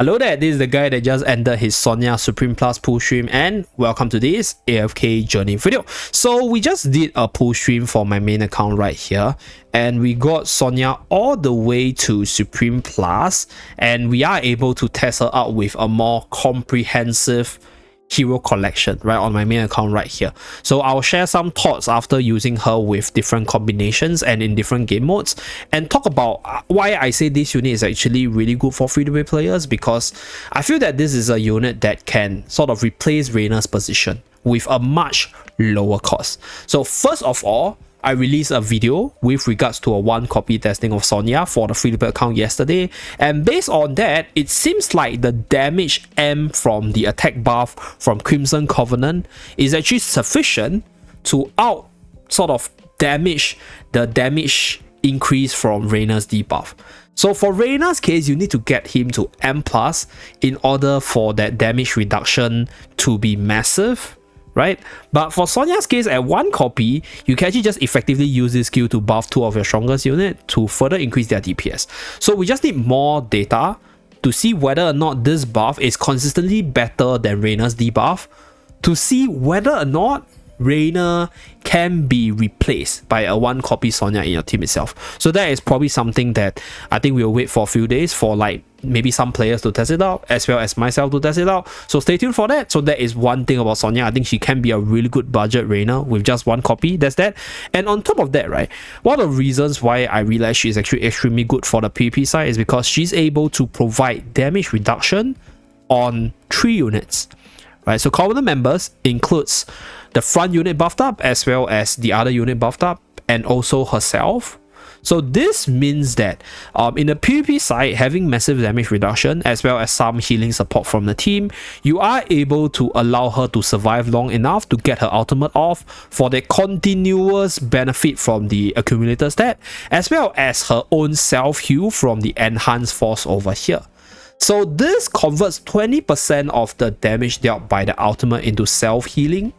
Hello there, this is the guy that just ended his Sonja Supreme Plus pull stream, and welcome to this AFK journey video. So we just did a pull stream for my main account right here, and we got Sonja all the way to Supreme Plus, and we are able to test her out with a more comprehensive hero collection right on my main account right here. So I'll share some thoughts after using her with different combinations and in different game modes, and talk about why I say this unit is actually really good for free-to-play players, because I feel that this is a unit that can sort of replace Reyna's position with a much lower cost. So first of all, I released a video with regards to a 1-copy testing of Sonja for the free-to-play account yesterday, and based on that, it seems like the damage M from the attack buff from Crimson Covenant is actually sufficient to damage the damage increase from Reyna's debuff. So for Reyna's case, you need to get him to M+ in order for that damage reduction to be massive, right? But for Sonja's case, at 1 copy, you can actually just effectively use this skill to buff 2 of your strongest unit to further increase their DPS. So we just need more data to see whether or not this buff is consistently better than Reyna's debuff, to see whether or not Reyna can be replaced by a 1-copy Sonja in your team itself. So that is probably something that I think we'll wait for a few days for, like, maybe some players to test it out, as well as myself to test it out. So stay tuned for that. So that is one thing about Sonja. I think she can be a really good budget Reyna with just 1 copy. That's that. And on top of that, right, one of the reasons why I realized she's actually extremely good for the PvP side is because she's able to provide damage reduction on 3 units. Right, so Covenant members includes the front unit buffed up, as well as the other unit buffed up, and also herself. So this means that in the PvP side, having massive damage reduction as well as some healing support from the team, you are able to allow her to survive long enough to get her ultimate off for the continuous benefit from the accumulator stat, as well as her own self-heal from the enhanced force over here. So this converts 20% of the damage dealt by the ultimate into self-healing.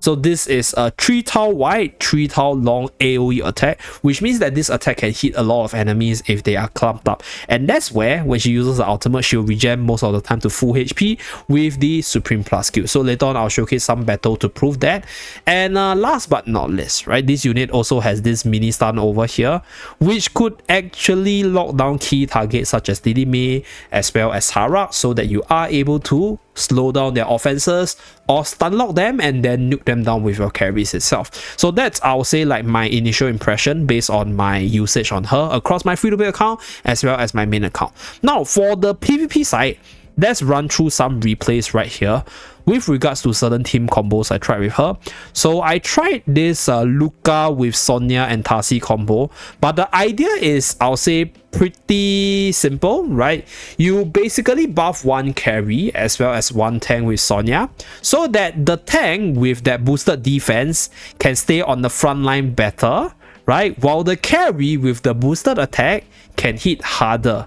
So this is a 3 tile wide, 3 tile long AoE attack, which means that this attack can hit a lot of enemies if they are clumped up. And that's where, when she uses the ultimate, she'll regen most of the time to full HP with the Supreme Plus skill. So later on, I'll showcase some battle to prove that. And last but not least, right, this unit also has this mini stun over here, which could actually lock down key targets such as Lily May as well as Harak, so that you are able to slow down their offenses or stun lock them and then nuke them down with your carries itself. So that's, I'll say, like my initial impression based on my usage on her across my free-to-play account as well as my main account. Now for the PvP side, let's run through some replays right here with regards to certain team combos I tried with her. So I tried this Luca with Sonja and Tasi combo, but the idea is, I'll say, pretty simple, right? You basically buff 1 carry as well as 1 tank with Sonja, so that the tank with that boosted defense can stay on the front line better, right? While the carry with the boosted attack can hit harder.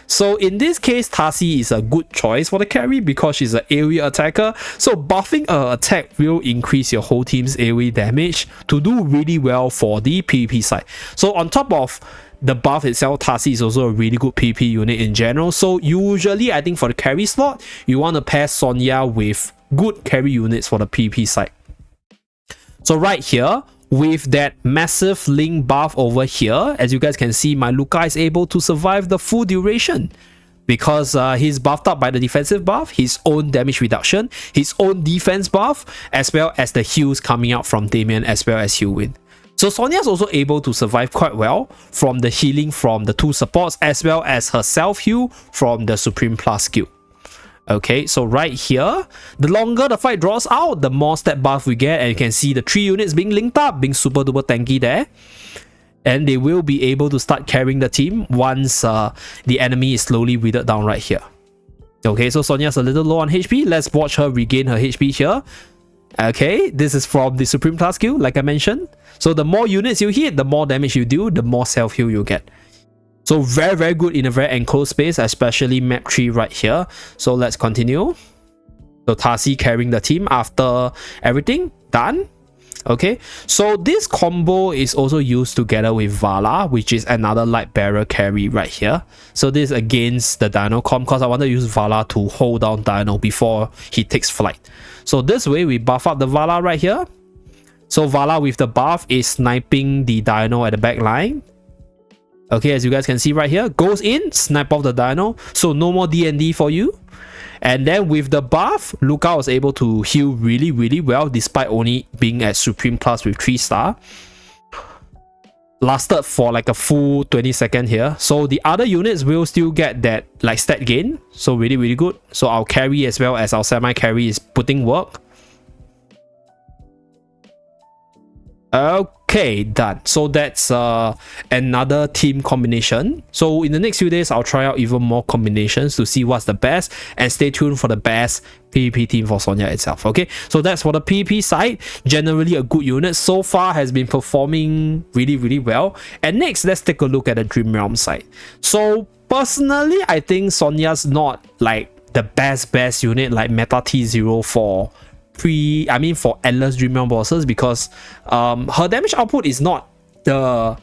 So in this case, Tasi is a good choice for the carry because she's an AoE attacker. So buffing her attack will increase your whole team's AoE damage to do really well for the PvP side. So on top of the buff itself, Tasi is also a really good PvP unit in general. So usually, I think for the carry slot, you want to pair Sonja with good carry units for the PvP side. So right here, with that massive link buff over here, as you guys can see, my Luca is able to survive the full duration because he's buffed up by the defensive buff, his own damage reduction, his own defense buff, as well as the heals coming out from Damien as well as Healwind. So Sonja is also able to survive quite well from the healing from the 2 supports as well as her self-heal from the Supreme Plus skill. Okay, so right here, the longer the fight draws out, the more stat buff we get, and you can see the 3 units being linked up, being super duper tanky there. And they will be able to start carrying the team once the enemy is slowly weeded down right here. Okay, so Sonja's a little low on HP. Let's watch her regain her HP here. Okay, this is from the Supreme Plus skill, like I mentioned. So the more units you hit, the more damage you do, the more self-heal you get. So very, very good in a very enclosed space, especially map 3 right here. So let's continue. So Tasi carrying the team after everything done. Okay, so this combo is also used together with Vala, which is another light bearer carry right here. So this is against the Dino comp because I want to use Vala to hold down Dino before he takes flight. So this way we buff up the Vala right here. So Vala with the buff is sniping the Dino at the back line. Okay, as you guys can see right here, goes in, snipe off the Dino. So no more D&D for you. And then with the buff, Luca was able to heal really well despite only being at Supreme Plus with 3-star. Lasted for like a full 20 seconds here. So the other units will still get that like stat gain. So really good. So our carry as well as our semi-carry is putting work. Okay, done. So that's another team combination. So in the next few days, I'll try out even more combinations to see what's the best, and stay tuned for the best PvP team for Sonja itself. Okay, so that's for the PvP side. Generally a good unit so far, has been performing really well. And next, let's take a look at the Dream Realm side. So personally, I think Sonja's not like the best unit like Meta T0 for for endless Dream Realm bosses, because her damage output is not the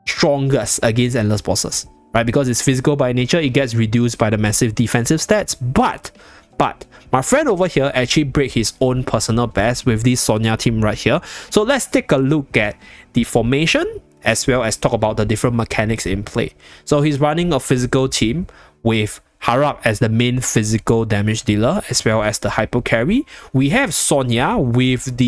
strongest against endless bosses, right? Because it's physical by nature, it gets reduced by the massive defensive stats. But my friend over here actually break his own personal best with this Sonja team right here. So let's take a look at the formation as well as talk about the different mechanics in play. So he's running a physical team with Harak as the main physical damage dealer as well as the hyper carry. We have Sonja with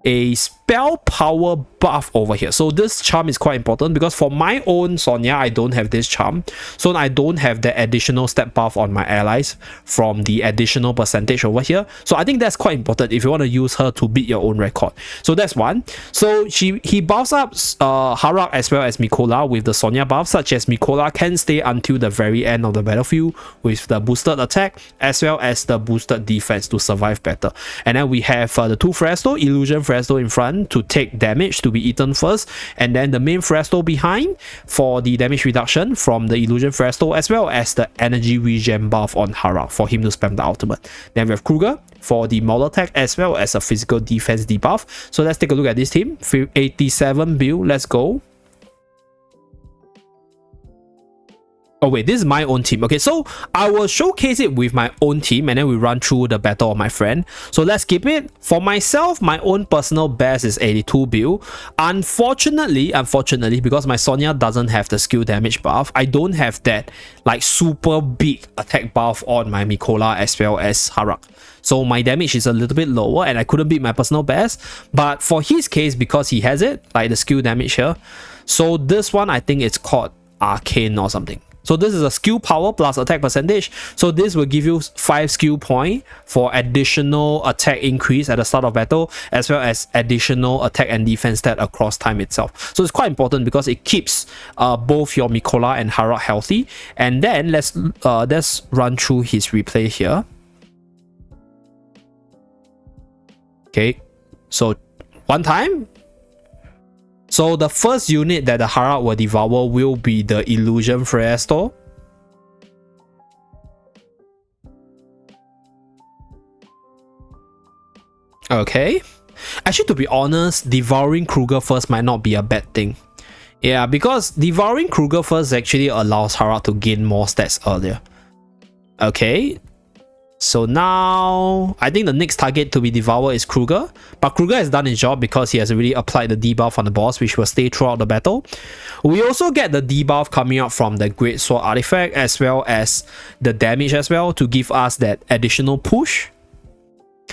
a spell power buff over here. So this charm is quite important because for my own Sonja, I don't have this charm. So I don't have the additional stat buff on my allies from the additional percentage over here. So I think that's quite important if you want to use her to beat your own record. So that's one. So he buffs up Harak as well as Mikola with the Sonja buff, such as Mikola can stay until the very end of the battlefield with the boosted attack as well as the boosted defense to survive better. And then we have the two Fresto, Illusion Fresto in front to take damage to be eaten first, and then the main Fresto behind for the damage reduction from the Illusion Fresto, as well as the energy regen buff on Harak for him to spam the ultimate. Then we have Kruger for the Maul attack as well as a physical defense debuff. So let's take a look at this team. 87 build, let's go. Oh wait, this is my own team. Okay, so I will showcase it with my own team and then we run through the battle of my friend. So let's skip it. For myself, my own personal best is 82 build. Unfortunately, because my Sonja doesn't have the skill damage buff, I don't have that like super big attack buff on my Mikola as well as Harak. So my damage is a little bit lower and I couldn't beat my personal best. But for his case, because he has it, like the skill damage here. So this one, I think it's called Arcane or something. So this is a skill power plus attack percentage. So this will give you 5 skill point for additional attack increase at the start of battle, as well as additional attack and defense stat across time itself. So it's quite important because it keeps both your Mikola and Harak healthy. And then let's run through his replay here. Okay, so one time. So the first unit that the Harak will devour will be the Illusion Fresto. Okay. Actually, to be honest, devouring Kruger first might not be a bad thing. Yeah, because devouring Kruger first actually allows Harak to gain more stats earlier. Okay. So now, I think the next target to be devoured is Kruger. But Kruger has done his job because he has already applied the debuff on the boss, which will stay throughout the battle. We also get the debuff coming out from the Great Sword artifact, as well as the damage as well, to give us that additional push.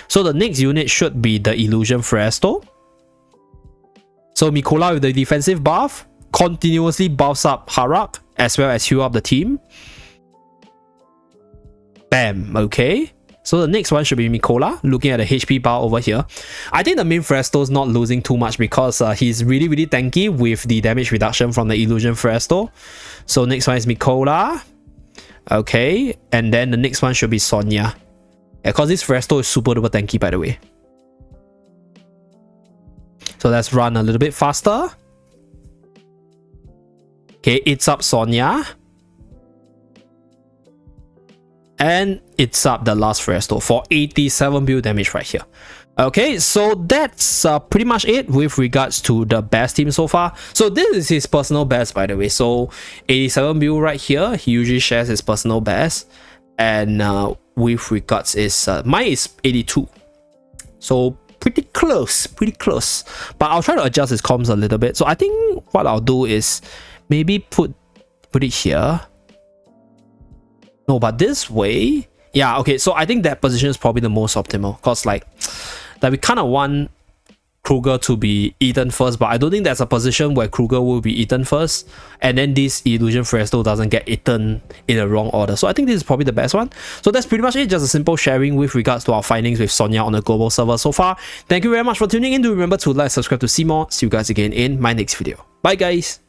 So the next unit should be the Illusion Fresto. So Mikola with the defensive buff continuously buffs up Harak, as well as heal up the team. Bam, okay. So the next one should be Mikola, looking at the HP bar over here. I think the main Fresto is not losing too much because he's really tanky with the damage reduction from the Illusion Fresto. So next one is Mikola. Okay, and then the next one should be Sonja. Because this Fresto is super duper tanky, by the way. So let's run a little bit faster. Okay, it's up Sonja. and it's up the last Fresto for 87 build damage right here. Okay, so that's pretty much it with regards to the best team so far. So this is his personal best, by the way. So 87 build right here, he usually shares his personal best, and with regards is mine is 82. So pretty close, but I'll try to adjust his comms a little bit. So I think what I'll do is maybe put it here. No, but this way, yeah, okay. So I think that position is probably the most optimal, because like we kind of want Kruger to be eaten first, but I don't think there's a position where Kruger will be eaten first, and then this Illusion Fresto doesn't get eaten in the wrong order. So I think this is probably the best one. So that's pretty much it, just a simple sharing with regards to our findings with Sonja on the global server so far. Thank you very much for tuning in. Do remember to like, subscribe to see more. See you guys again in my next video. Bye guys!